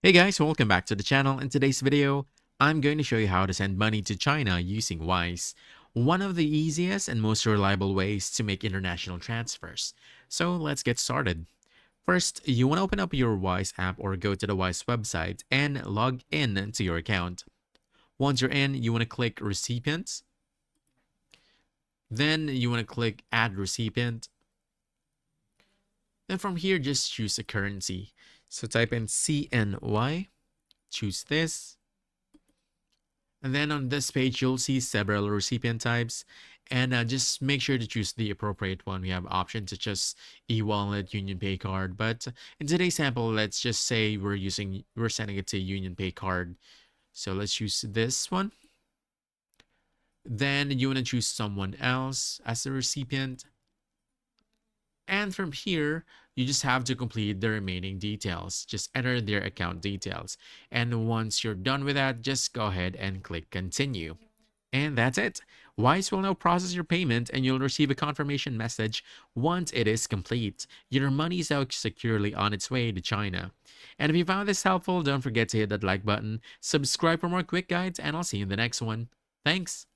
Hey guys, welcome back to the channel. In today's video, I'm going to show you how to send money to China using Wise, one of the easiest and most reliable ways to make international transfers. So let's get started. First, you want to open up your Wise app or go to the Wise website and log in to your account. Once you're in, you want to click Recipients. Then you want to click Add Recipient. Then from here, just choose a currency. So type in CNY, choose this. And then on this page, you'll see several recipient types. And just make sure to choose the appropriate one. We have options such as e-wallet, Union Pay card. But in today's sample, let's just say we're sending it to Union Pay card. So let's choose this one. Then you want to choose someone else as the recipient. And from here, you just have to complete the remaining details. Just enter their account details. And once you're done with that, just go ahead and click continue. And that's it. Wise will now process your payment and you'll receive a confirmation message once it is complete. Your money is now securely on its way to China. And if you found this helpful, don't forget to hit that like button, subscribe for more quick guides, and I'll see you in the next one. Thanks.